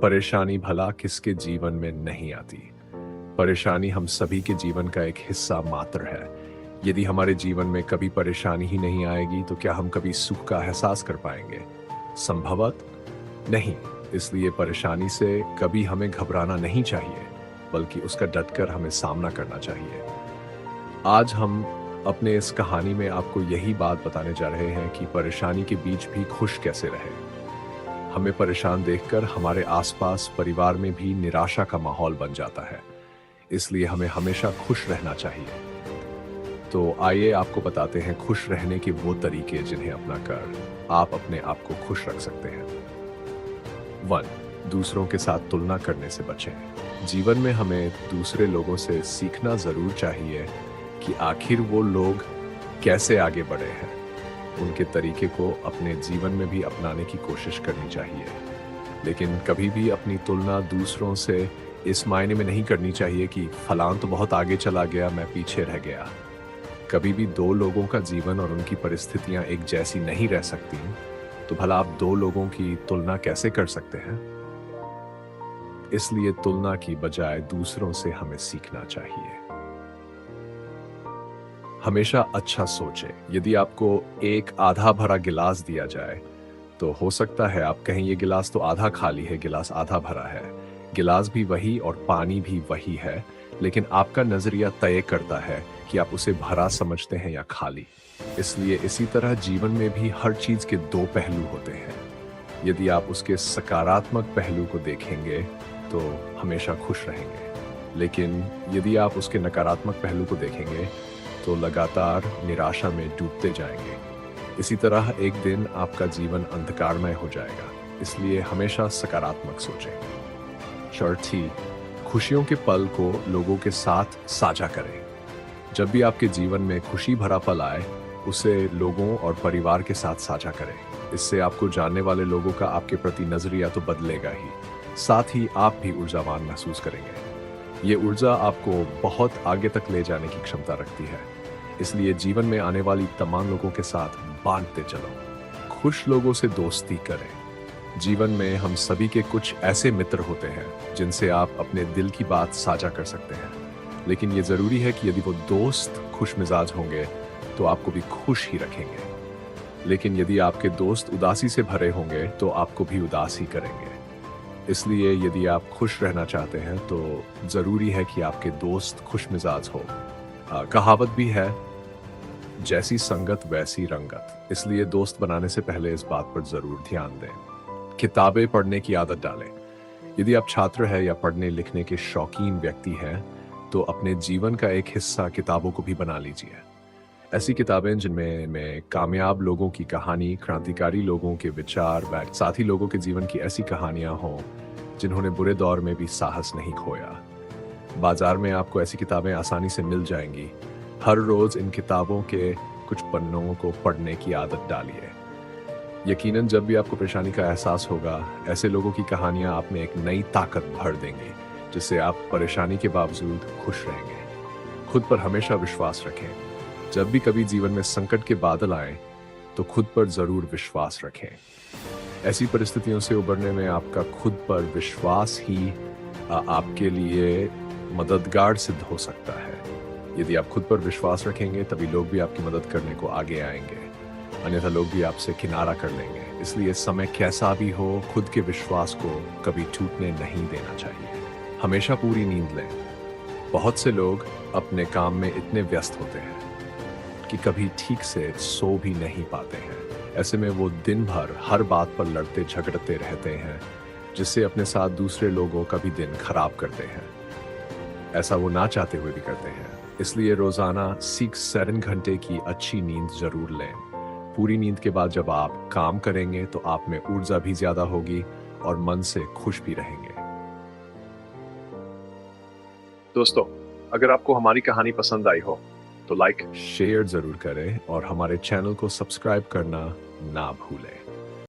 परेशानी भला किसके जीवन में नहीं आती। परेशानी हम सभी के जीवन का एक हिस्सा मात्र है। यदि हमारे जीवन में कभी परेशानी ही नहीं आएगी तो क्या हम कभी सुख का एहसास कर पाएंगे? संभवतः नहीं। इसलिए परेशानी से कभी हमें घबराना नहीं चाहिए, बल्कि उसका डटकर हमें सामना करना चाहिए। आज हम अपने इस कहानी में आपको यही बात बताने जा रहे हैं कि परेशानी के बीच भी खुश कैसे रहें। हमें परेशान देखकर हमारे आसपास परिवार में भी निराशा का माहौल बन जाता है, इसलिए हमें हमेशा खुश रहना चाहिए। तो आइए आपको बताते हैं खुश रहने के वो तरीके जिन्हें अपनाकर आप अपने आप को खुश रख सकते हैं। 1. दूसरों के साथ तुलना करने से बचें। जीवन में हमें दूसरे लोगों से सीखना जरूर चाहिए कि आखिर वो लोग कैसे आगे बढ़े हैं। उनके तरीके को अपने जीवन में भी अपनाने की कोशिश करनी चाहिए, लेकिन कभी भी अपनी तुलना दूसरों से इस मायने में नहीं करनी चाहिए कि फलां तो बहुत आगे चला गया, मैं पीछे रह गया। कभी भी दो लोगों का जीवन और उनकी परिस्थितियां एक जैसी नहीं रह सकती, तो भला आप दो लोगों की तुलना कैसे कर सकते हैं? इसलिए तुलना की बजाय दूसरों से हमें सीखना चाहिए। हमेशा अच्छा सोचें। यदि आपको एक आधा भरा गिलास दिया जाए, तो हो सकता है आप कहें ये गिलास तो आधा खाली है, गिलास आधा भरा है। गिलास भी वही और पानी भी वही है, लेकिन आपका नजरिया तय करता है कि आप उसे भरा समझते हैं या खाली। इसलिए इसी तरह जीवन में भी हर चीज के दो पहलू होते हैं। यदि आप उसके सकारात्मक पहलू को देखेंगे तो हमेशा खुश रहेंगे, लेकिन यदि आप उसके नकारात्मक पहलू को देखेंगे तो लगातार निराशा में डूबते जाएंगे। इसी तरह एक दिन आपका जीवन अंधकारमय हो जाएगा। इसलिए हमेशा सकारात्मक सोचें। शर्त थी, खुशियों के पल को लोगों के साथ साझा करें। जब भी आपके जीवन में खुशी भरा पल आए, उसे लोगों और परिवार के साथ साझा करें। इससे आपको जानने वाले लोगों का आपके प्रति नजरिया तो बदलेगा ही, साथ ही आप भी ऊर्जावान महसूस करेंगे। ये ऊर्जा आपको बहुत आगे तक ले जाने की क्षमता रखती है। इसलिए जीवन में आने वाली तमाम लोगों के साथ बांटते चलो। खुश लोगों से दोस्ती करें। जीवन में हम सभी के कुछ ऐसे मित्र होते हैं जिनसे आप अपने दिल की बात साझा कर सकते हैं, लेकिन ये जरूरी है कि यदि वो दोस्त खुश मिजाज होंगे तो आपको भी खुश ही रखेंगे। लेकिन यदि आपके दोस्त उदासी से भरे होंगे तो आपको भी उदास ही करेंगे। इसलिए यदि आप खुश रहना चाहते हैं तो जरूरी है कि आपके दोस्त खुश मिजाज हो। कहावत भी है, जैसी संगत वैसी रंगत। इसलिए दोस्त बनाने से पहले इस बात पर जरूर ध्यान दें। किताबें पढ़ने की आदत डालें। यदि आप छात्र हैं या पढ़ने लिखने के शौकीन व्यक्ति हैं, तो अपने जीवन का एक हिस्सा किताबों को भी बना लीजिए। ऐसी किताबें जिनमें कामयाब लोगों की कहानी, क्रांतिकारी लोगों के विचार व साथ ही लोगों के जीवन की ऐसी कहानियां हों जिन्होंने बुरे दौर में भी साहस नहीं खोया। बाजार में आपको ऐसी किताबें आसानी से मिल जाएंगी। हर रोज इन किताबों के कुछ पन्नों को पढ़ने की आदत डालिए। यकीनन जब भी आपको परेशानी का एहसास होगा, ऐसे लोगों की कहानियां आप में एक नई ताकत भर देंगी, जिससे आप परेशानी के बावजूद खुश रहेंगे। खुद पर हमेशा विश्वास रखें। जब भी कभी जीवन में संकट के बादल आए तो खुद पर जरूर विश्वास रखें। ऐसी परिस्थितियों से उबरने में आपका खुद पर विश्वास ही आपके लिए मददगार सिद्ध हो सकता है। यदि आप खुद पर विश्वास रखेंगे तभी लोग भी आपकी मदद करने को आगे आएंगे, अन्यथा लोग भी आपसे किनारा कर लेंगे। इसलिए समय कैसा भी हो, खुद के विश्वास को कभी टूटने नहीं देना चाहिए। हमेशा पूरी नींद लें। बहुत से लोग अपने काम में इतने व्यस्त होते हैं कि कभी ठीक से सो भी नहीं पाते हैं। ऐसे में वो दिन भर हर बात पर लड़ते झगड़ते रहते हैं, जिससे अपने साथ दूसरे लोगों का भी दिन खराब करते हैं। ऐसा वो ना चाहते हुए भी करते हैं। इसलिए रोजाना 6-7 घंटे की अच्छी नींद जरूर लें। पूरी नींद के बाद जब आप काम करेंगे तो आप में ऊर्जा भी ज्यादा होगी और मन से खुश भी रहेंगे। दोस्तों, अगर आपको हमारी कहानी पसंद आई हो तो लाइक शेयर जरूर करें और हमारे चैनल को सब्सक्राइब करना ना भूलें।